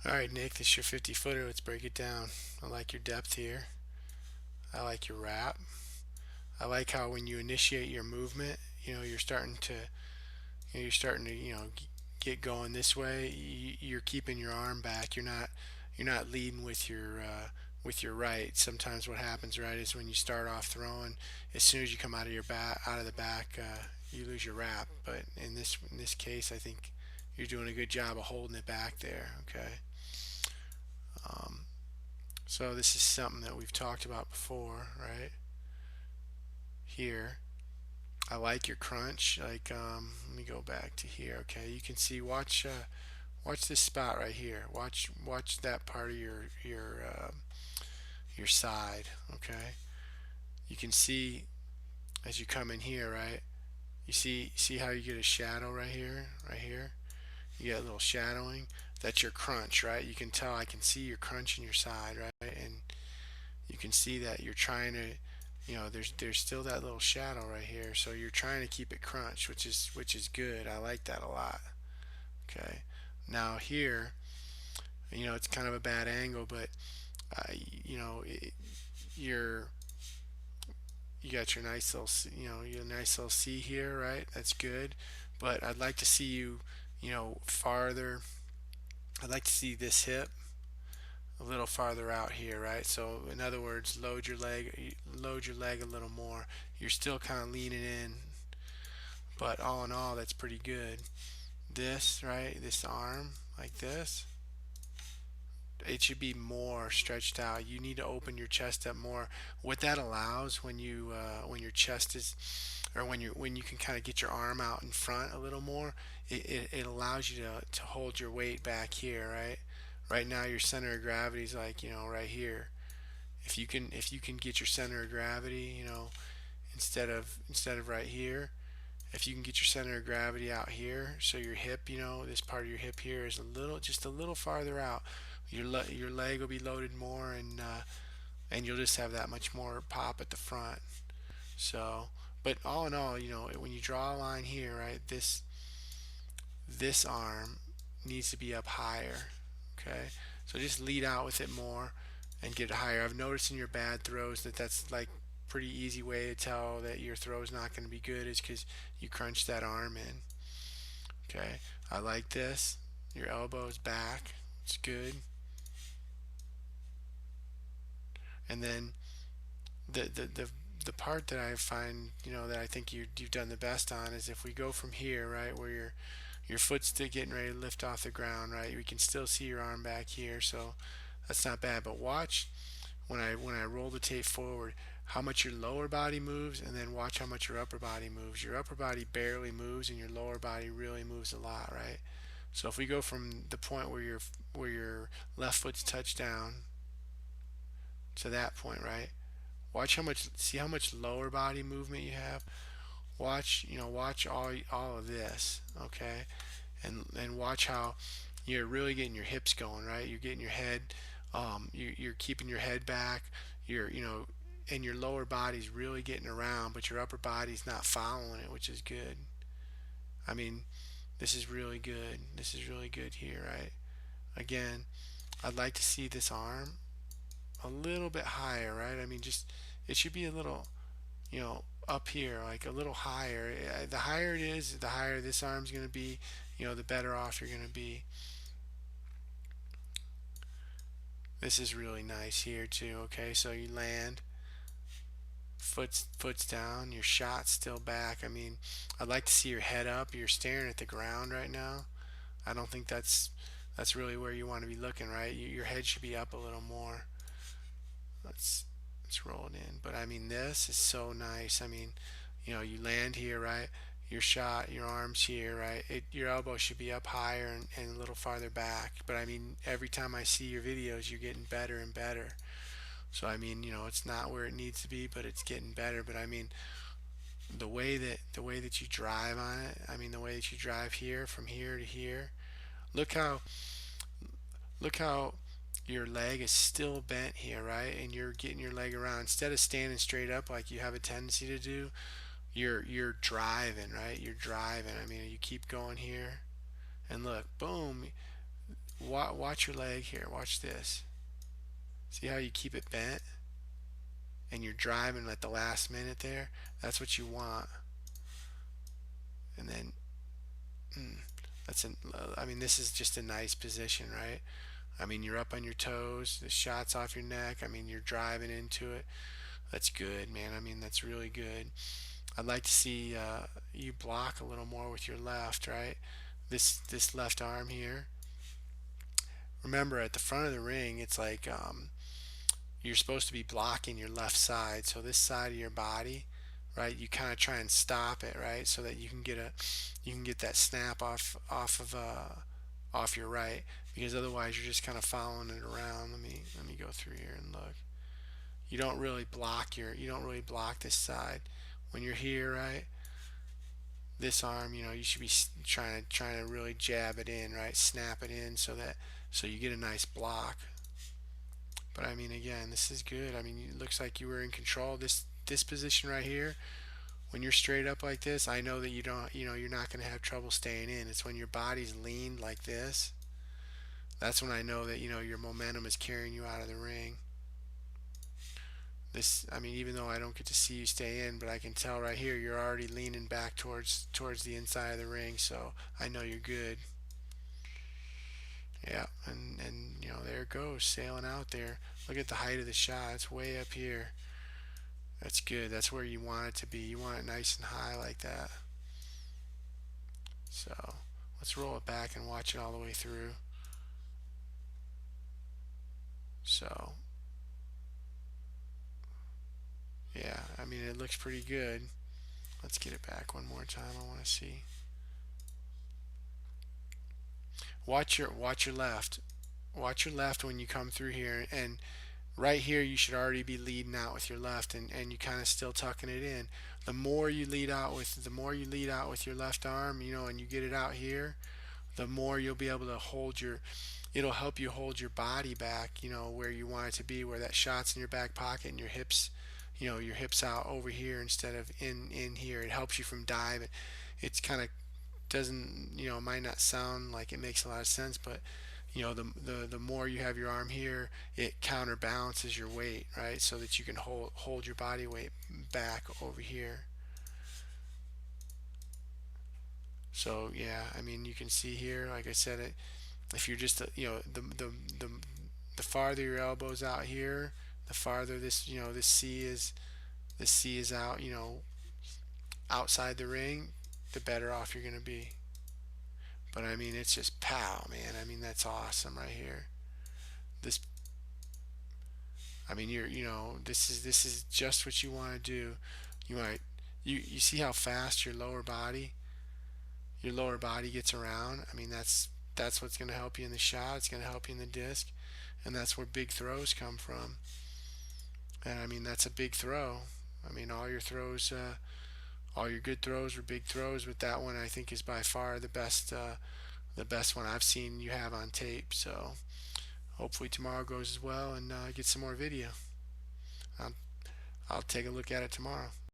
All right, Nick, this is your 50 footer. Let's break it down. I like your depth here. I like your wrap. I like how when you initiate your movement, you're starting to, you're starting to, get going this way. You're keeping your arm back. You're not leading with your right. Sometimes what happens, right, is when you start off throwing, as soon as you come out of your back, out of the back, you lose your wrap. But in this case, I think you're doing a good job of holding it back there. Okay. Um, So this is something that we've talked about before, right? Here, I like your crunch. Let me go back to here. Okay, you can see. Watch this spot right here. Watch that part of your side. Okay, you can see as you come in here, right? You see how you get a shadow right here, right here. You get a little shadowing. That's your crunch, right? You can tell. I can see your crunch in your side, right? And you can see that you're trying to, there's still that little shadow right here, so you're trying to keep it crunched, which is good. I like that a lot. Okay, now here, it's kind of a bad angle, but uh, you know it, you're you got your nice little your nice little C here, right? That's good, but I'd like to see you, farther. I'd like to see this hip a little farther out here, right? So in other words, load your leg a little more. You're still kind of leaning in, but all in all, that's pretty good. This, right? This arm, like this, it should be more stretched out. You need to open your chest up more. What that allows when your chest is, or when you can kind of get your arm out in front a little more, it allows you to hold your weight back here, right? Right now, your center of gravity is like right here. If you can get your center of gravity, instead of right here, if you can get your center of gravity out here, so your hip, this part of your hip here is just a little farther out. Your leg will be loaded more, and you'll just have that much more pop at the front. So, but all in all, when you draw a line here, right, this arm needs to be up higher. Okay, so just lead out with it more and get it higher. I've noticed in your bad throws that's like pretty easy way to tell that your throw is not going to be good is because you crunch that arm in. Okay, I like this. Your elbow's back. It's good. And then the part that I find, that I think you've done the best on is if we go from here, right, where your foot's still getting ready to lift off the ground, right? We can still see your arm back here, so that's not bad. But watch when I roll the tape forward, how much your lower body moves, and then watch how much your upper body moves. Your upper body barely moves, and your lower body really moves a lot, right? So if we go from the point where your left foot's touched down to that point, right? See how much lower body movement you have. Watch all of this, okay? And watch how you're really getting your hips going, right? You're getting your head, you're keeping your head back. And your lower body's really getting around, but your upper body's not following it, which is good. I mean, this is really good. This is really good here, right? Again, I'd like to see this arm a little bit higher, right? I mean, just it should be a little, up here, like a little higher. The higher it is, the higher this arm's going to be, the better off you're going to be. This is really nice here too. Okay, so you land, foot's down, your shot's still back. I mean, I'd like to see your head up. You're staring at the ground right now. I don't think that's really where you want to be looking, right? Your head should be up a little more. Let's let's roll it in. But I mean, this is so nice. I mean, you land here, right? Your shot, your arms here, right? Your elbow should be up higher and a little farther back. But I mean, every time I see your videos, you're getting better and better. So I mean, it's not where it needs to be, but it's getting better. But I mean, the way that you drive on it, I mean, the way that you drive here from here to here. Look how look how your leg is still bent here, right? And you're getting your leg around instead of standing straight up like you have a tendency to do. You're driving, right? You're driving. I mean, you keep going here, and look, boom. watch your leg here. Watch this. See how you keep it bent and you're driving at the last minute there? That's what you want. And then, I mean, this is just a nice position, right? I mean, you're up on your toes, the shot's off your neck. I mean, you're driving into it. That's good, man. I mean, that's really good. I'd like to see you block a little more with your left, right? This left arm here. Remember, at the front of the ring, it's like you're supposed to be blocking your left side. So this side of your body, right? You kind of try and stop it, right? So that you can get that snap off your right, because otherwise you're just kind of following it around. Let me go through here and look. You don't really block this side when you're here, right? This arm, you should be trying to really jab it in, right? Snap it in so you get a nice block. But I mean, again, this is good. I mean, it looks like you were in control. This position right here, when you're straight up like this, I know that you're not going to have trouble staying in. It's when your body's leaned like this. That's when I know that your momentum is carrying you out of the ring. I mean, even though I don't get to see you stay in, but I can tell right here you're already leaning back towards the inside of the ring, so I know you're good. Yeah, and there it goes, sailing out there. Look at the height of the shot. It's way up here. That's good. That's where you want it to be. You want it nice and high like that. So let's roll it back and watch it all the way through. So yeah, I mean, it looks pretty good. Let's get it back one more time. I want to see. Watch your left. Watch your left when you come through here, and right here you should already be leading out with your left, and you kind of still tucking it in. The more you lead out with your left arm, and you get it out here, the more you'll be able to it'll help you hold your body back, where you want it to be, where that shot's in your back pocket and your hips, your hips out over here instead of in here. It helps you from diving. It's kind of doesn't, it might not sound like it makes a lot of sense, but the more you have your arm here, it counterbalances your weight, right? So that you can hold your body weight back over here. So yeah, I mean, you can see here, like I said, if you're just the farther your elbows out here, the farther this C is out, outside the ring, the better off you're going to be. But I mean, it's just pow, man. I mean, that's awesome right here. This, I mean, this is just what you want to do. You see how fast your lower body gets around. I mean, that's what's going to help you in the shot. It's going to help you in the disc, and that's where big throws come from. And I mean, that's a big throw. I mean, all your good throws were big throws, but that one I think is by far the best one I've seen you have on tape. So hopefully tomorrow goes as well, and get some more video. I'll, I'll take a look at it tomorrow.